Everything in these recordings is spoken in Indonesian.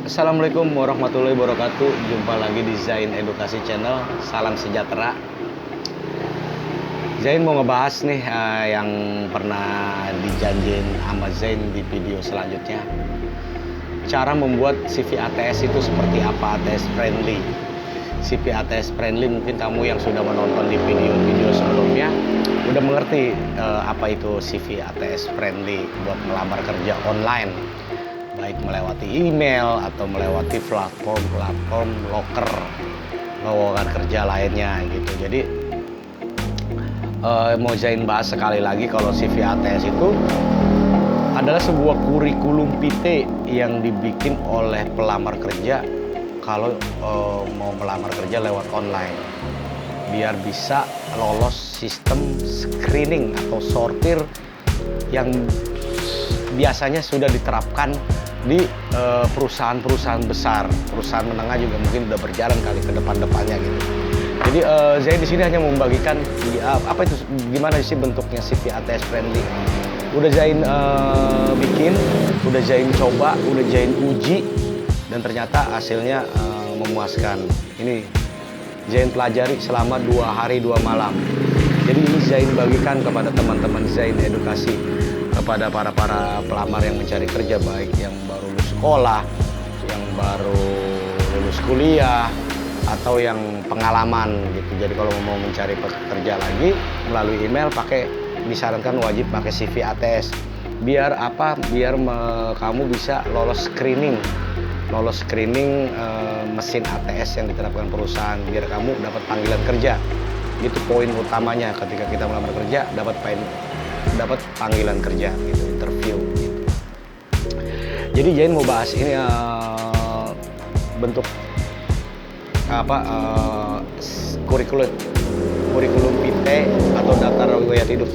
Assalamualaikum warahmatullahi wabarakatuh. Jumpa lagi di Zain Edukasi Channel. Salam sejahtera. Zain mau ngebahas nih yang pernah dijanjin sama Zain di video selanjutnya. Cara membuat CV ATS itu seperti apa, ATS friendly. CV ATS friendly mungkin kamu yang sudah menonton di video-video sebelumnya udah mengerti apa itu CV ATS friendly buat melamar kerja online. Baik melewati email atau melewati platform loker lowongan kerja lainnya gitu. Jadi mau Zain bahas sekali lagi kalau CV ATS itu adalah sebuah kurikulum PT yang dibikin oleh pelamar kerja kalau mau melamar kerja lewat online biar bisa lolos sistem screening atau sortir yang biasanya sudah diterapkan di perusahaan-perusahaan besar, perusahaan menengah juga mungkin udah berjalan kali ke depan-depannya gitu. Jadi Zain di sini hanya membagikan apa itu, gimana sih bentuknya CV ATS friendly. Udah Zain bikin, udah Zain coba, udah Zain uji, dan ternyata hasilnya memuaskan. Ini Zain pelajari selama 2 hari 2 malam. Jadi ini Zain bagikan kepada teman-teman Zain Edukasi, kepada para pelamar yang mencari kerja, baik yang baru lulus sekolah, yang baru lulus kuliah, atau yang pengalaman gitu. Jadi kalau mau mencari pekerja lagi melalui email, disarankan wajib pakai CV ATS. Biar apa? Biar kamu bisa lolos screening mesin ATS yang diterapkan perusahaan, biar kamu dapat panggilan kerja. Itu poin utamanya ketika kita melamar kerja, dapat panggilan kerja gitu, interview gitu. Jadi Zain mau bahas ini bentuk kurikulum PT atau daftar riwayat hidup.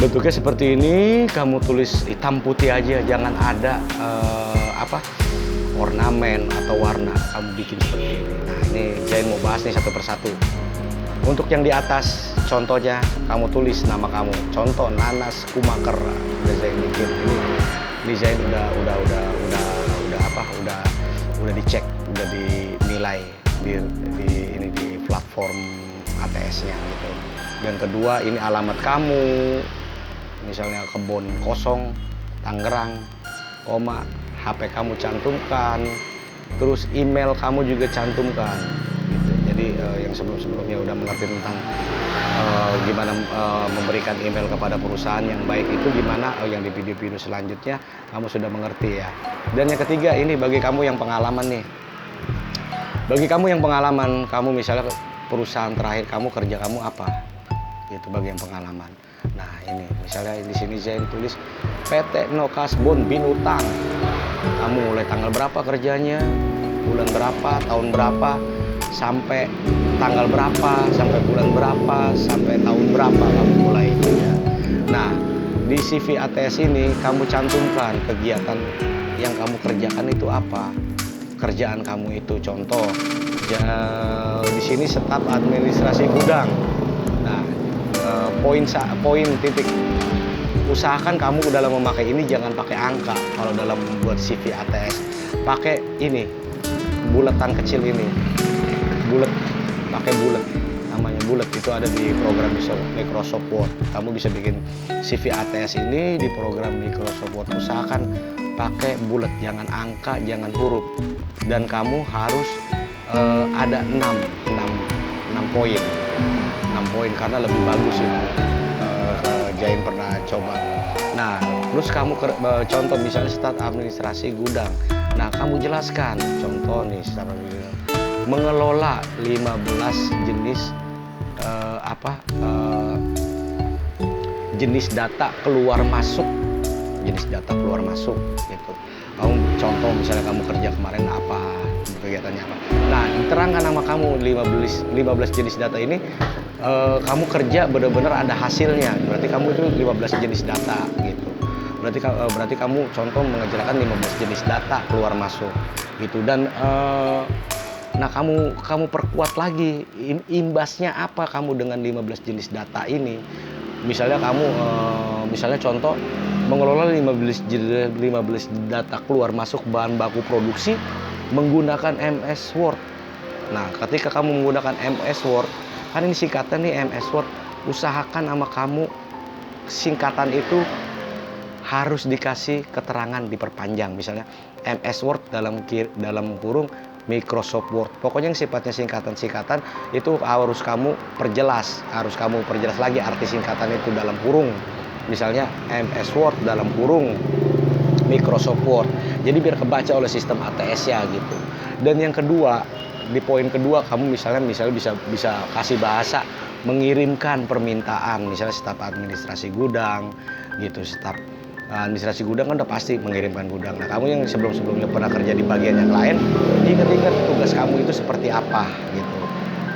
Bentuknya seperti ini, kamu tulis hitam putih aja, jangan ada ornamen atau warna, kamu bikin seperti ini. Nah, ini Zain mau bahas nih satu persatu. Untuk yang di atas, contohnya kamu tulis nama kamu. Contoh Nanas Kumaker. Udah Zain bikin. Ini Zain udah dicek, udah dinilai di platform ATS-nya gitu. Dan kedua, ini alamat kamu. Misalnya Kebon Kosong, Tangerang, HP kamu cantumkan. Terus email kamu juga cantumkan. Jadi yang sebelumnya udah mengerti tentang gimana memberikan email kepada perusahaan yang baik itu gimana, yang di video-video selanjutnya kamu sudah mengerti ya. Dan yang ketiga, ini bagi kamu yang pengalaman nih. Bagi kamu yang pengalaman, kamu misalnya perusahaan terakhir kamu kerja kamu apa? Itu bagi yang pengalaman. Nah, ini misalnya di sini Zain tulis PT Nokasbon Binutang. Kamu mulai tanggal berapa kerjanya? Bulan berapa? Tahun berapa? Sampai tanggal berapa, sampai bulan berapa, sampai tahun berapa kamu mulai kerja. Nah, di CV ATS ini kamu cantumkan kegiatan yang kamu kerjakan itu apa, kerjaan kamu itu. Contoh, di sini staf administrasi gudang. Nah, poin titik. Usahakan kamu dalam memakai ini jangan pakai angka. Kalau dalam membuat CV ATS, pakai ini, bulatan kecil ini. Pakai bulat, namanya bulat, itu ada di program Microsoft Word. Kamu bisa bikin CV ATS ini di program Microsoft Word. Usahakan pakai bulat, jangan angka, jangan huruf. Dan kamu harus ada 6 poin. 6 poin karena lebih bagus itu. Zain pernah coba. Nah, terus kamu contoh misalnya staf administrasi gudang. Nah, kamu jelaskan contoh nih, staf mengelola 15 jenis jenis data keluar masuk gitu. Kamu contoh misalnya kamu kerja kemarin apa, kegiatannya apa. Nah, diterangkan nama kamu 15 jenis data ini. Kamu kerja benar-benar ada hasilnya. Berarti kamu itu 15 jenis data gitu. Berarti kamu contoh mengerjakan 15 jenis data keluar masuk gitu. Dan nah, kamu perkuat lagi imbasnya apa kamu dengan 15 jenis data ini. Misalnya kamu misalnya contoh mengelola 15 data keluar masuk bahan baku produksi menggunakan MS Word. Nah, ketika kamu menggunakan MS Word, kan ini singkatan nih MS Word, usahakan sama kamu singkatan itu harus dikasih keterangan diperpanjang. Misalnya MS Word dalam kurung Microsoft Word. Pokoknya yang sifatnya singkatan-singkatan itu harus kamu perjelas lagi arti singkatan itu dalam kurung. Misalnya MS Word dalam kurung Microsoft Word. Jadi biar kebaca oleh sistem ATS ya gitu. Dan yang kedua, di poin kedua kamu misalnya bisa kasih bahasa mengirimkan permintaan, misalnya staf administrasi gudang gitu. Staf administrasi gudang kan udah pasti mengirimkan gudang. Nah, kamu yang sebelumnya pernah kerja di bagian yang lain, ingat-ingat tugas kamu itu seperti apa gitu.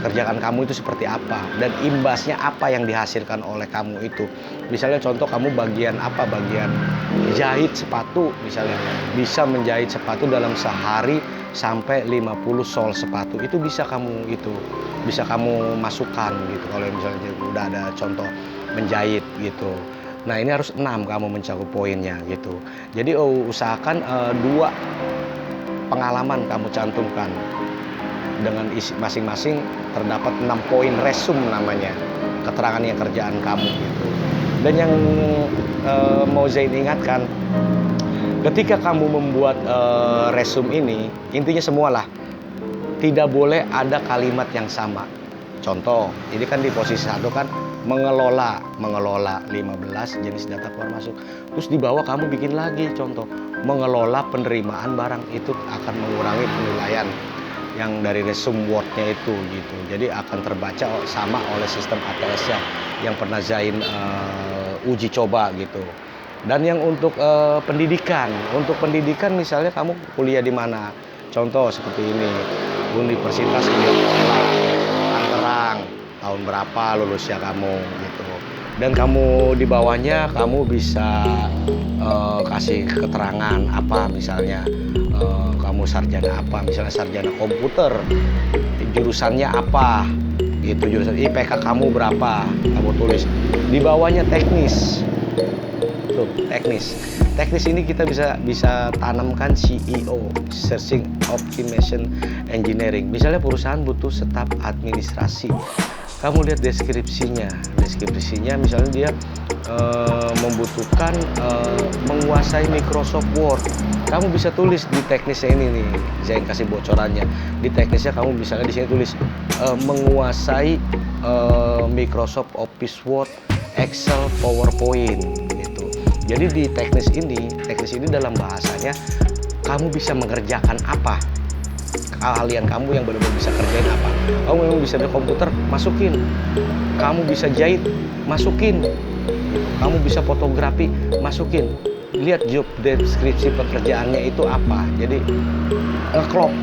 Kerjaan kamu itu seperti apa dan imbasnya apa yang dihasilkan oleh kamu itu. Misalnya contoh kamu bagian jahit sepatu, misalnya bisa menjahit sepatu dalam sehari sampai 50 sol sepatu. Itu bisa kamu masukkan gitu kalau misalnya udah ada contoh menjahit gitu. Nah, ini harus 6 kamu mencakup poinnya gitu. Jadi usahakan 2 pengalaman kamu cantumkan. Dengan isi masing-masing terdapat 6 poin resume namanya, keterangannya kerjaan kamu gitu. Dan yang mau Zain ingatkan, ketika kamu membuat resume ini, intinya semualah tidak boleh ada kalimat yang sama. Contoh, ini kan di posisi 1 kan mengelola 15 jenis data keluar masuk. Terus di bawah kamu bikin lagi contoh, mengelola penerimaan barang, itu akan mengurangi penilaian yang dari resume Word-nya itu gitu. Jadi akan terbaca sama oleh sistem ATS-nya yang pernah Zain uji coba gitu. Dan yang untuk pendidikan misalnya kamu kuliah di mana? Contoh seperti ini, Universitas Tangerang, tahun berapa lulusnya kamu gitu. Dan kamu di bawahnya kamu bisa kasih keterangan apa, misalnya kamu sarjana apa, misalnya sarjana komputer, jurusannya apa gitu, jurusan IPK kamu berapa, kamu tulis. Di bawahnya teknis. Tuh, teknis ini kita bisa tanamkan CEO, Searching Optimization Engineering. Misalnya perusahaan butuh staf administrasi, kamu lihat deskripsinya misalnya dia membutuhkan menguasai Microsoft Word. Kamu bisa tulis di teknisnya ini nih, saya kasih bocorannya. Di teknisnya kamu misalnya di sini tulis menguasai Microsoft Office Word, Excel, PowerPoint gitu. Jadi di teknis ini dalam bahasanya kamu bisa mengerjakan apa? Keahlian kamu yang benar-benar bisa kerjain apa? Kamu memang bisa di komputer, masukin. Kamu bisa jahit, masukin. Kamu bisa fotografi, masukin. Lihat job deskripsi pekerjaannya itu apa. Jadi ngeklop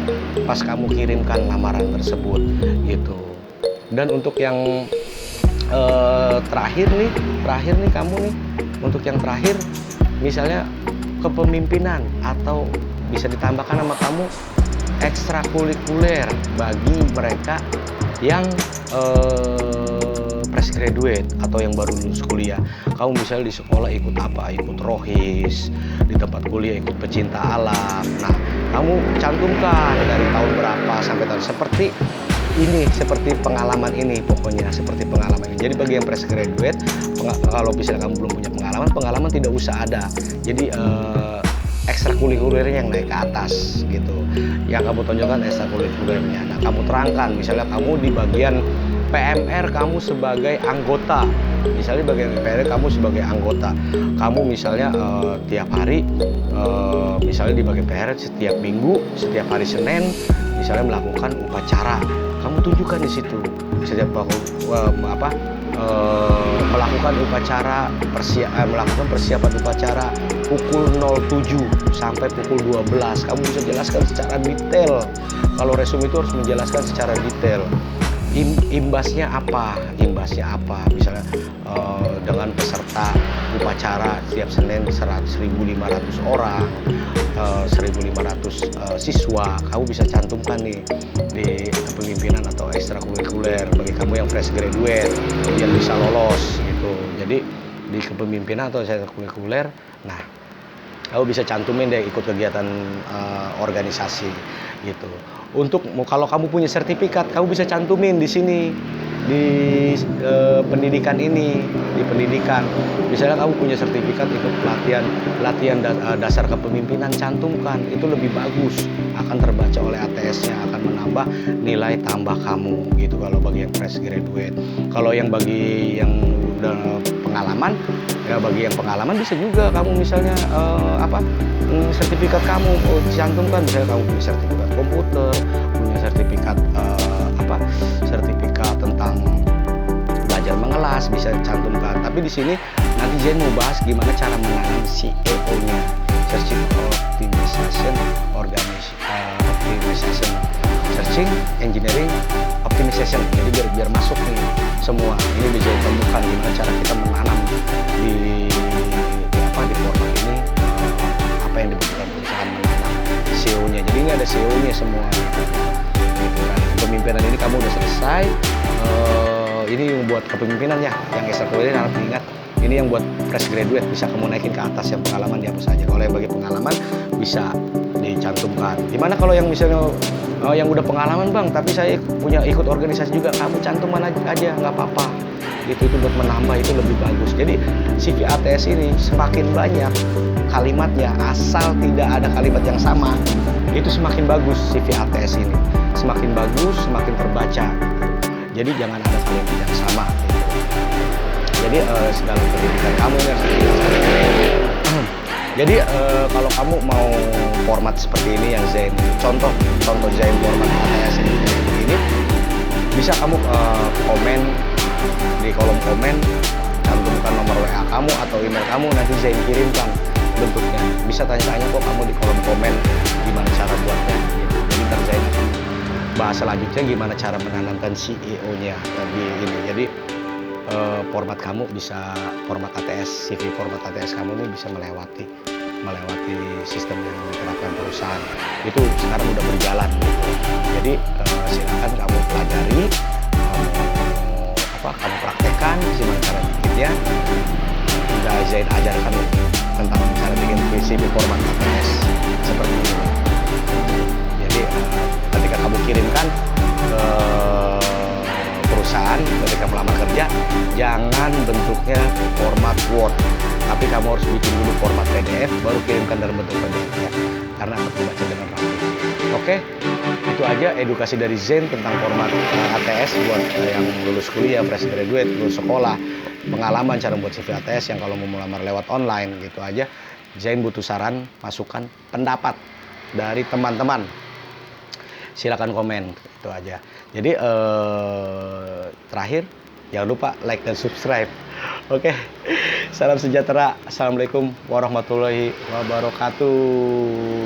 pas kamu kirimkan lamaran tersebut gitu. Dan untuk yang terakhir nih kamu nih, untuk yang terakhir misalnya kepemimpinan, atau bisa ditambahkan nama kamu ekstrakurikuler bagi mereka yang fresh graduate atau yang baru lulus kuliah. Kamu misalnya di sekolah ikut apa? Ikut rohis, di tempat kuliah ikut pecinta alam. Nah, kamu cantumkan dari tahun berapa sampai tahun seperti pengalaman ini, pokoknya seperti pengalaman ini. Jadi bagi yang fresh graduate, kalau misalnya kamu belum punya pengalaman tidak usah ada. Jadi ekstrakurikulernya yang naik ke atas gitu. Yang kamu tonjolkan ekstrakurikulernya. Nah, kamu terangkan misalnya kamu di bagian PMR kamu sebagai anggota. Misalnya bagian PMR kamu sebagai anggota. Kamu misalnya tiap hari misalnya di bagian PMR setiap minggu, setiap hari Senin misalnya melakukan upacara. Kamu tunjukkan di situ setiap melakukan upacara melakukan persiapan upacara pukul 07 sampai pukul 12. Kamu bisa jelaskan secara detail. Kalau resume itu harus menjelaskan secara detail. Imbasnya apa? Misalnya dengan peserta upacara setiap Senin 1.500 orang, 1.500 siswa, kamu bisa cantumkan nih di kepemimpinan atau ekstrakurikuler bagi kamu yang fresh graduate biar bisa lolos gitu. Jadi di kepemimpinan atau ekstrakurikuler Nah, kamu bisa cantumin deh ikut kegiatan organisasi gitu. Kalau kamu punya sertifikat, kamu bisa cantumin di sini di pendidikan ini, di pendidikan. Misalnya kamu punya sertifikat ikut latihan dasar kepemimpinan, cantumkan. Itu lebih bagus, akan terbaca oleh ATS-nya, akan menambah nilai tambah kamu gitu kalau bagi yang fresh graduate. Kalau yang bagi yang udah pengalaman, ya bagi yang pengalaman bisa juga kamu misalnya sertifikat kamu dicantumkan, misalnya kamu punya sertifikat komputer, punya sertifikat sertifikat tentang belajar mengelas, bisa cantumkan. Tapi di sini nanti Zain mau bahas gimana cara menanam CEO-nya, searching optimization, optimization, searching engineering optimization. Jadi biar masuk nih semua. Ini bisa ditemukan gimana cara kita menanam di format ini, apa yang dibutuhkan perusahaan menanam CEO-nya. Jadi ini ada CEO-nya semua gitu kan. Kepemimpinan ini kamu udah selesai. Ini yang buat kepemimpinan ya, yang extracurricular harus diingat. Ini yang buat fresh graduate, bisa kamu naikin ke atas. Yang pengalaman dihapus saja. Kalau yang bagi pengalaman bisa dicantumkan. Gimana kalau yang misalnya yang udah pengalaman bang, tapi saya punya ikut organisasi juga, kamu cantuman aja, nggak apa-apa. Itu untuk menambah itu lebih bagus. Jadi CV ATS ini semakin banyak kalimatnya, asal tidak ada kalimat yang sama, itu semakin bagus CV ATS ini. Semakin bagus, semakin terbaca. Jadi jangan ada kalimat yang sama. Jadi segala pendidikan kamu harus jadi kalau kamu mau format seperti ini yang Zain, contoh Zain format ATS ini, bisa kamu komen di kolom komen, cantumkan nomor WA kamu atau email kamu, nanti Zain kirimkan bentuknya. Bisa tanya-tanya kok kamu di kolom komen gimana cara buatnya gitu. Jadi ntar Zain bahas selanjutnya gimana cara menanamkan CEO-nya di ini. Jadi format kamu bisa, format ATS, CV format ATS kamu ini bisa melewati sistem yang diterapkan perusahaan. Itu sekarang udah berjalan gitu. Jadi silakan kamu pelajari, kamu praktekkan gimana cara bikinnya. Udah Zain ajarkan tentang cara bikin CV format ATS seperti ini. Jadi ketika kamu kirimkan ke perusahaan ketika melamar kerja, jangan bentuknya format Word, tapi kamu harus bikin dulu format PDF, baru kirimkan dalam bentuk PDF ya, karena akan dibaca dengan rapi. Oke, itu aja edukasi dari Zain tentang format ATS buat yang lulus kuliah, fresh graduate, lulus sekolah, pengalaman cara membuat CV ATS yang kalau mau melamar lewat online gitu aja. Zain butuh saran, masukan, pendapat dari teman-teman. Silakan komen, itu aja. Jadi terakhir jangan lupa like dan subscribe. Oke. Salam sejahtera. Assalamualaikum warahmatullahi wabarakatuh.